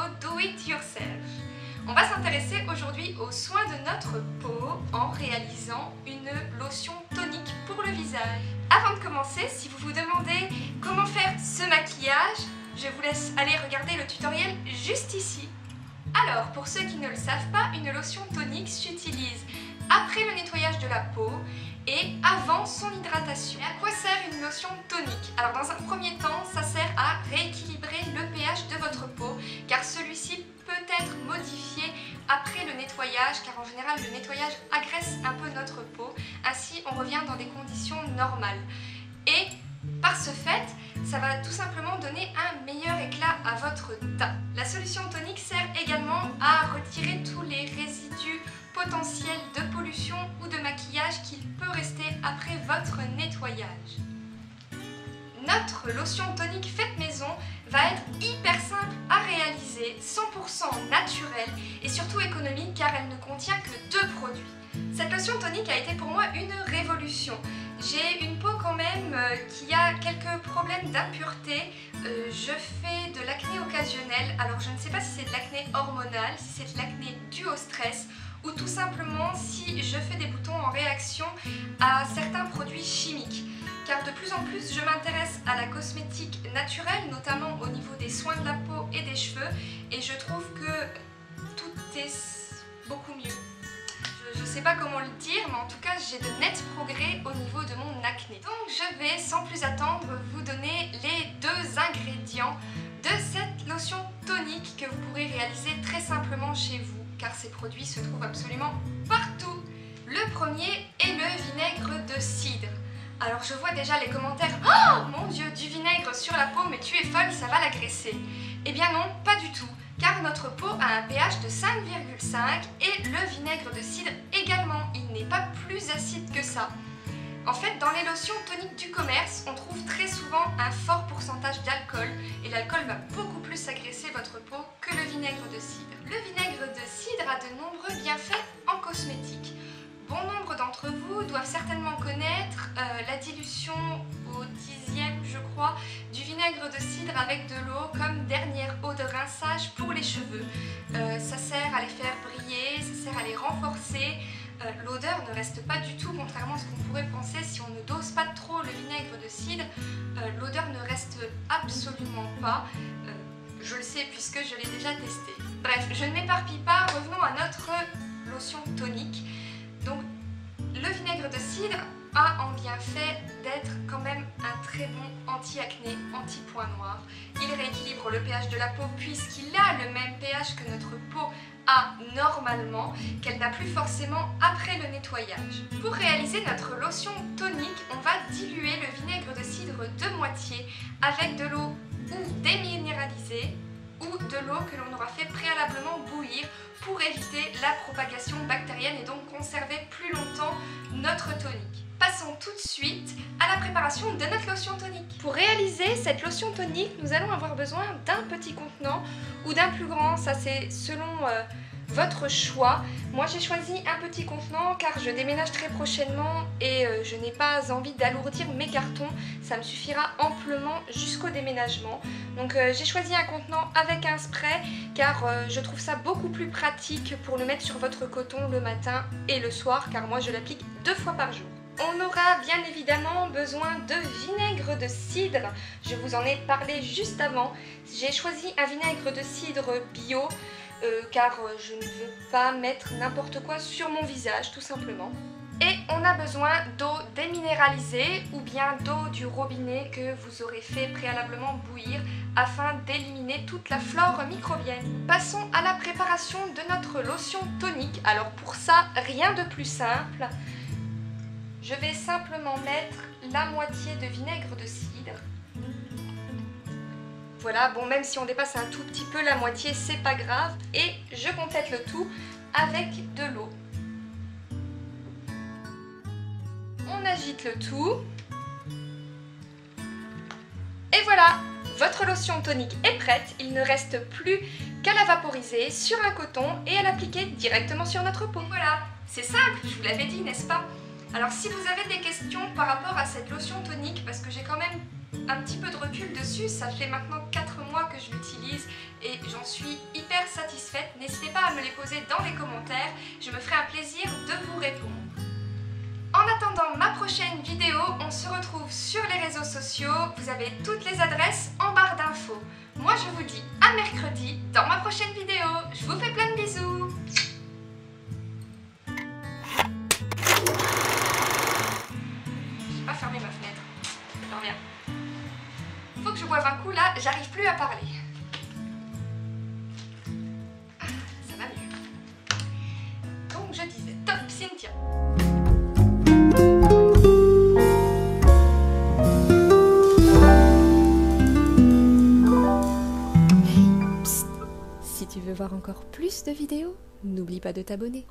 nouveau Do It Yourself. On va s'intéresser aujourd'hui aux soins de notre peau en réalisant une lotion tonique pour le visage. Avant de commencer, si vous vous demandez comment faire ce maquillage, je vous laisse aller regarder le tutoriel juste ici. Alors, pour ceux qui ne le savent pas, une lotion tonique s'utilise après le nettoyage de la peau et avant son hydratation. Et à quoi sert une lotion tonique? Alors dans un premier temps, ça sert à rééquilibrer le pH de votre peau car celui-ci peut être modifié après le nettoyage car en général le nettoyage agresse un peu notre peau. Ainsi on revient dans des conditions normales. Et par ce fait, ça va tout simplement donner un meilleur éclat à votre teint. La solution tonique sert également à retirer tous les résidus potentiels de pollution ou de maquillage qu'il peut rester après votre nettoyage. Notre lotion tonique faite maison va être hyper simple à réaliser, 100% naturelle et surtout économique car elle ne contient que 2 produits. Cette lotion tonique a été pour moi une révolution. J'ai une peau quand même qui a quelques problèmes d'impureté. Je fais de l'acné occasionnel. Alors je ne sais pas si c'est de l'acné hormonal, si c'est de l'acné dû au stress ou tout simplement si je fais des boutons en réaction à certains produits chimiques. Car de plus en plus je m'intéresse à la cosmétique naturelle, notamment au niveau des soins de la peau et des cheveux, et je trouve que tout est beaucoup mieux. Je ne sais pas comment le dire, mais en tout cas j'ai de nets progrès au niveau de mon acné. Donc je vais sans plus attendre vous donner les 2 ingrédients de cette lotion tonique que vous pourrez réaliser très simplement chez vous car ces produits se trouvent absolument partout. Le premier est le vinaigre de cidre. Alors je vois déjà les commentaires « Oh mon Dieu, du vinaigre sur la peau, mais tu es folle, ça va l'agresser !» Eh bien non, pas du tout, car notre peau a un pH de 5,5 et le vinaigre de cidre également, il n'est pas plus acide que ça. En fait, dans les lotions toniques du commerce, on trouve très souvent un fort pourcentage d'alcool et l'alcool va beaucoup plus agresser votre peau que le vinaigre de cidre. Le vinaigre de cidre a de nombreux bienfaits en cosmétique. Bon nombre d'entre vous doivent certainement connaître la dilution au 10e, je crois, du vinaigre de cidre avec de l'eau comme dernière eau de rinçage pour les cheveux. Ça sert à les faire briller, ça sert à les renforcer. L'odeur ne reste pas du tout, contrairement à ce qu'on pourrait penser si on ne dose pas trop le vinaigre de cidre. L'odeur ne reste absolument pas. Je le sais puisque je l'ai déjà testé. Bref, je ne m'éparpille pas, revenons à notre lotion tonique. Donc, le vinaigre de cidre a en bienfait d'être quand même un très bon anti-acné, anti-point noir. Il rééquilibre le pH de la peau puisqu'il a le même pH que notre peau a normalement, qu'elle n'a plus forcément après le nettoyage. Pour réaliser notre lotion tonique, on va diluer le vinaigre de cidre de moitié avec de l'eau ou déminéralisée ou de l'eau que l'on aura fait préalablement bouillir pour éviter la propagation bactérienne et donc conserver plus longtemps notre tonique. Passons tout de suite à la préparation de notre lotion tonique. Pour réaliser cette lotion tonique, nous allons avoir besoin d'un petit contenant ou d'un plus grand, ça c'est selon votre choix. Moi j'ai choisi un petit contenant car je déménage très prochainement et je n'ai pas envie d'alourdir mes cartons. Ça me suffira amplement jusqu'au déménagement. Donc j'ai choisi un contenant avec un spray car je trouve ça beaucoup plus pratique pour le mettre sur votre coton le matin et le soir car moi je l'applique 2 fois par jour. On aura bien évidemment besoin de vinaigre de cidre. Je vous en ai parlé juste avant. J'ai choisi un vinaigre de cidre bio car je ne veux pas mettre n'importe quoi sur mon visage tout simplement. Et on a besoin d'eau déminéralisée ou bien d'eau du robinet que vous aurez fait préalablement bouillir afin d'éliminer toute la flore microbienne. Passons à la préparation de notre lotion tonique. Alors pour ça, rien de plus simple. Je vais simplement mettre la moitié de vinaigre de cidre. Voilà, bon même si on dépasse un tout petit peu la moitié, c'est pas grave. Et je complète le tout avec de l'eau. On agite le tout. Et voilà, votre lotion tonique est prête. Il ne reste plus qu'à la vaporiser sur un coton et à l'appliquer directement sur notre peau. Voilà, c'est simple, je vous l'avais dit, n'est-ce pas? Alors si vous avez des questions par rapport à cette lotion tonique, parce que j'ai quand même un petit peu de recul dessus, ça fait maintenant 4 mois que je l'utilise et j'en suis satisfaites, n'hésitez pas à me les poser dans les commentaires, je me ferai un plaisir de vous répondre. En attendant ma prochaine vidéo, on se retrouve sur les réseaux sociaux, vous avez toutes les adresses en barre d'infos. Moi je vous dis à mercredi dans ma prochaine vidéo, je vous fais plein de bisous. J'ai pas fermé ma fenêtre, ça revient. Faut que je boive un coup là, j'arrive plus à parler. Ah, ça va mieux. Donc je disais, top Cynthia. Si tu veux voir encore plus de vidéos, n'oublie pas de t'abonner.